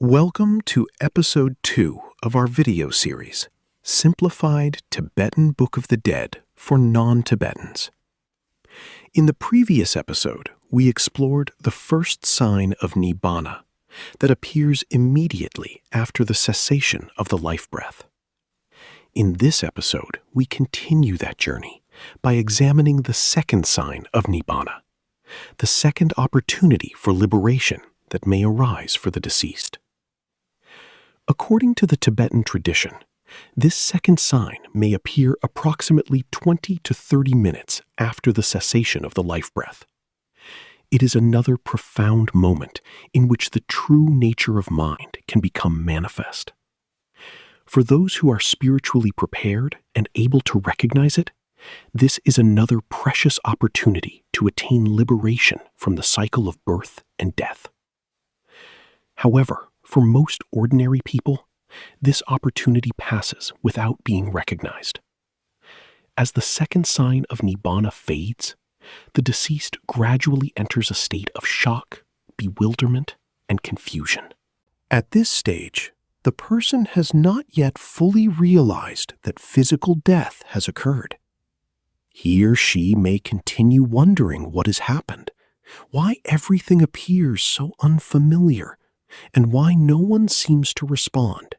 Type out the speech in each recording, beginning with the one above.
Welcome to Episode 2 of our video series, Simplified Tibetan Book of the Dead for Non-Tibetans. In the previous episode, we explored the first sign of Nibbana that appears immediately after the cessation of the life breath. In this episode, we continue that journey by examining the second sign of Nibbana, the second opportunity for liberation that may arise for the deceased. According to the Tibetan tradition, this second sign may appear approximately 20 to 30 minutes after the cessation of the life breath. It is another profound moment in which the true nature of mind can become manifest. For those who are spiritually prepared and able to recognize it, this is another precious opportunity to attain liberation from the cycle of birth and death. However, for most ordinary people, this opportunity passes without being recognized. As the second sign of Nibbana fades, the deceased gradually enters a state of shock, bewilderment, and confusion. At this stage, the person has not yet fully realized that physical death has occurred. He or she may continue wondering what has happened, why everything appears so unfamiliar, and why no one seems to respond.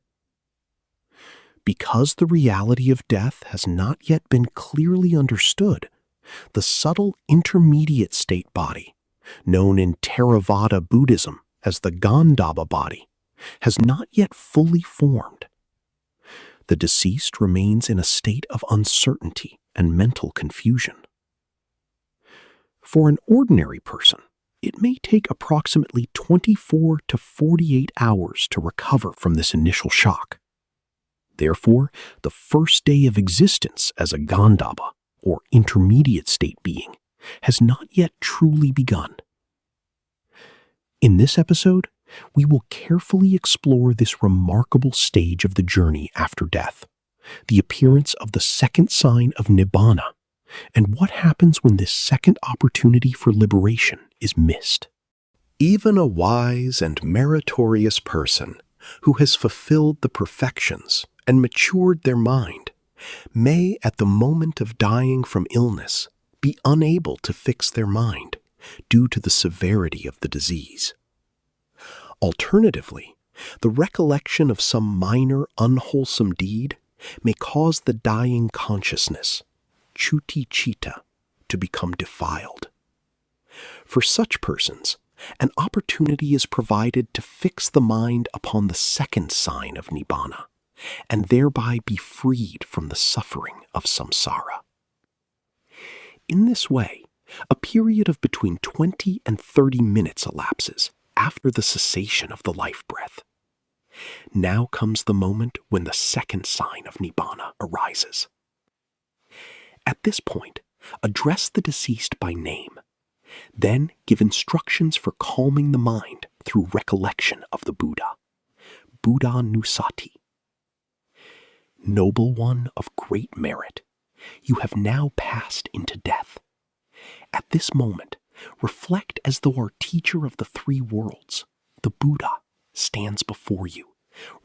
Because the reality of death has not yet been clearly understood, the subtle intermediate state body, known in Theravada Buddhism as the Gandhabba body, has not yet fully formed. The deceased remains in a state of uncertainty and mental confusion. For an ordinary person, it may take approximately 24 to 48 hours to recover from this initial shock. Therefore, the first day of existence as a Gandhabba, or intermediate state being, has not yet truly begun. In this episode, we will carefully explore this remarkable stage of the journey after death, the appearance of the second sign of Nibbana, and what happens when this second opportunity for liberation is missed. Even a wise and meritorious person who has fulfilled the perfections and matured their mind may, at the moment of dying from illness, be unable to fix their mind due to the severity of the disease. Alternatively, the recollection of some minor unwholesome deed may cause the dying consciousness, chuti chitta, to become defiled. For such persons, an opportunity is provided to fix the mind upon the second sign of Nibbana, and thereby be freed from the suffering of samsara. In this way, a period of between 20 and 30 minutes elapses after the cessation of the life breath. Now comes the moment when the second sign of Nibbana arises. At this point, address the deceased by name, then give instructions for calming the mind through recollection of the Buddha, Buddha Nusati. Noble one of great merit, you have now passed into death. At this moment, reflect as though our teacher of the three worlds, the Buddha, stands before you,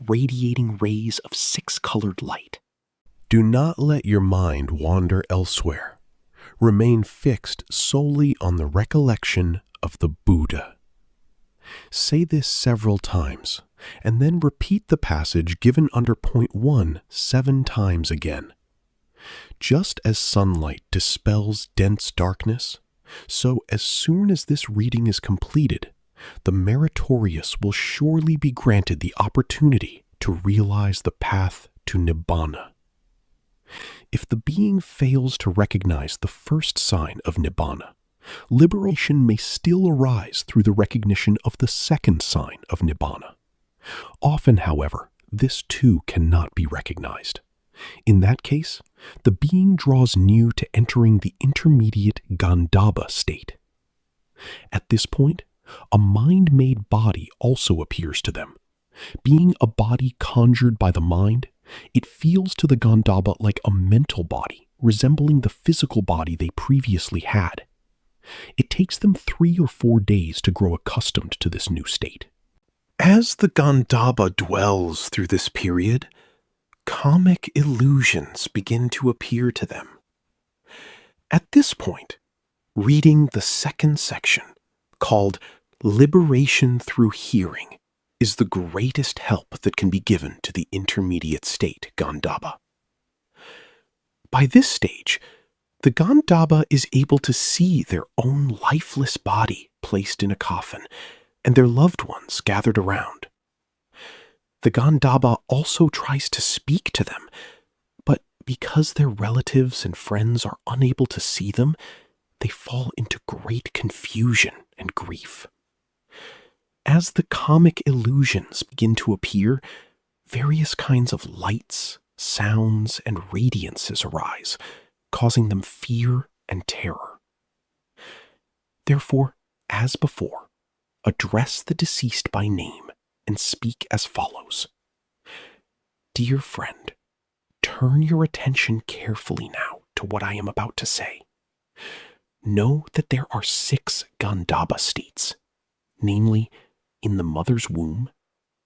radiating rays of six-colored light. Do not let your mind wander elsewhere. Remain fixed solely on the recollection of the Buddha. Say this several times, and then repeat the passage given under point 1 7 times again. Just as sunlight dispels dense darkness, so as soon as this reading is completed, the meritorious will surely be granted the opportunity to realize the path to Nibbana. If the being fails to recognize the first sign of Nibbana, liberation may still arise through the recognition of the second sign of Nibbana. Often, however, this too cannot be recognized. In that case, the being draws near to entering the intermediate Gandhabba state. At this point, a mind-made body also appears to them. Being a body conjured by the mind, it feels to the Gandhabba like a mental body, resembling the physical body they previously had. It takes them 3 or 4 days to grow accustomed to this new state. As the Gandhaba dwells through this period, comic illusions begin to appear to them. At this point, reading the second section, called Liberation Through Hearing, is the greatest help that can be given to the intermediate state Gandhaba. By this stage, the Gandhaba is able to see their own lifeless body placed in a coffin and their loved ones gathered around. The Gandhaba also tries to speak to them, but because their relatives and friends are unable to see them, they fall into great confusion and grief. As the comic illusions begin to appear, various kinds of lights, sounds, and radiances arise, causing them fear and terror. Therefore, as before, address the deceased by name and speak as follows. Dear friend, turn your attention carefully now to what I am about to say. Know that there are 6 Gandhaba states, namely, in the mother's womb,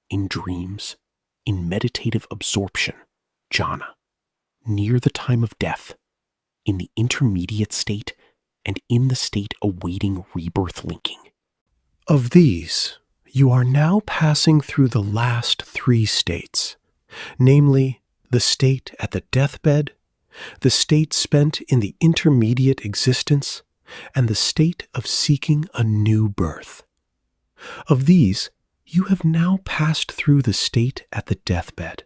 in dreams, in meditative absorption, jhana, near the time of death, in the intermediate state, and in the state awaiting rebirth linking. Of these, you are now passing through the last 3 states, namely, the state at the deathbed, the state spent in the intermediate existence, and the state of seeking a new birth. Of these, you have now passed through the state at the deathbed.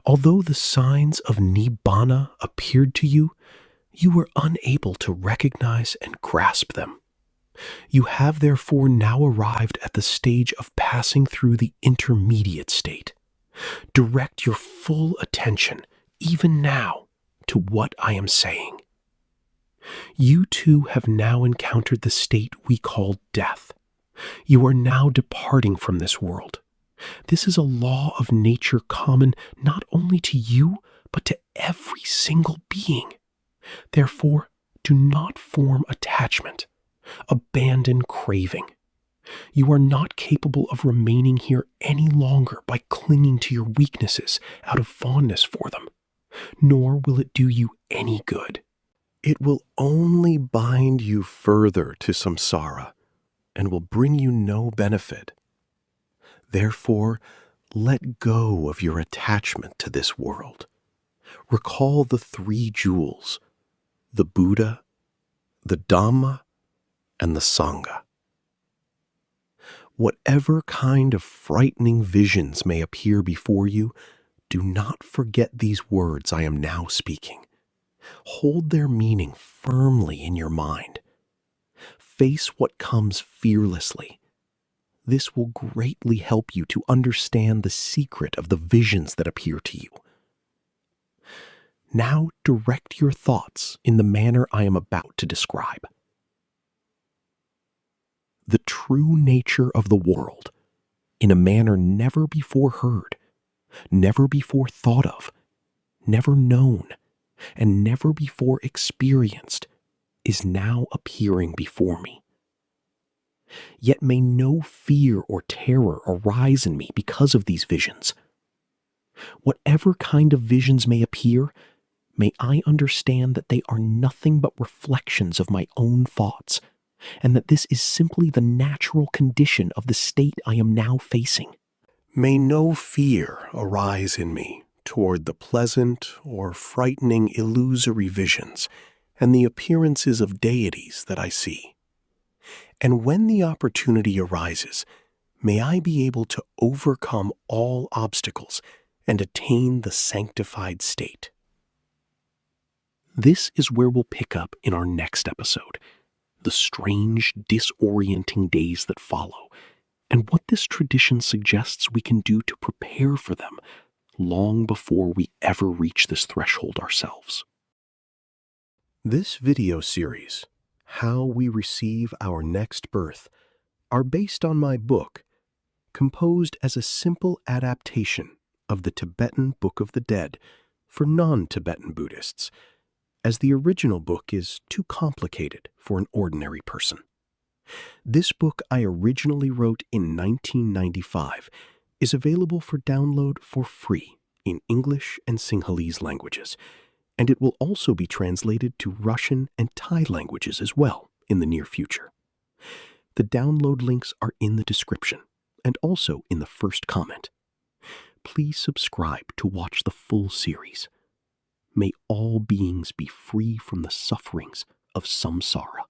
Although the signs of Nibbana appeared to you, you were unable to recognize and grasp them. You have therefore now arrived at the stage of passing through the intermediate state. Direct your full attention, even now, to what I am saying. You too have now encountered the state we call death. You are now departing from this world. This is a law of nature common not only to you, but to every single being. Therefore, do not form attachment. Abandon craving. You are not capable of remaining here any longer by clinging to your weaknesses out of fondness for them, nor will it do you any good. It will only bind you further to samsara and will bring you no benefit. Therefore, let go of your attachment to this world. Recall the 3 jewels, the Buddha, the Dhamma, and the Sangha. Whatever kind of frightening visions may appear before you, do not forget these words I am now speaking. Hold their meaning firmly in your mind. Face what comes fearlessly. This will greatly help you to understand the secret of the visions that appear to you. Now direct your thoughts in the manner I am about to describe. The true nature of the world, in a manner never before heard, never before thought of, never known, and never before experienced, is now appearing before me. Yet may no fear or terror arise in me because of these visions. Whatever kind of visions may appear, may I understand that they are nothing but reflections of my own thoughts, and that this is simply the natural condition of the state I am now facing. May no fear arise in me toward the pleasant or frightening illusory visions and the appearances of deities that I see. And when the opportunity arises, may I be able to overcome all obstacles and attain the sanctified state. This is where we'll pick up in our next episode, the strange, disorienting days that follow, and what this tradition suggests we can do to prepare for them long before we ever reach this threshold ourselves. This video series, How We Receive Our Next Birth, are based on my book, composed as a simple adaptation of the Tibetan Book of the Dead for non-Tibetan Buddhists, as the original book is too complicated for an ordinary person. This book I originally wrote in 1995 is available for download for free in English and Sinhalese languages, and it will also be translated to Russian and Thai languages as well in the near future. The download links are in the description and also in the first comment. Please subscribe to watch the full series. May all beings be free from the sufferings of samsara.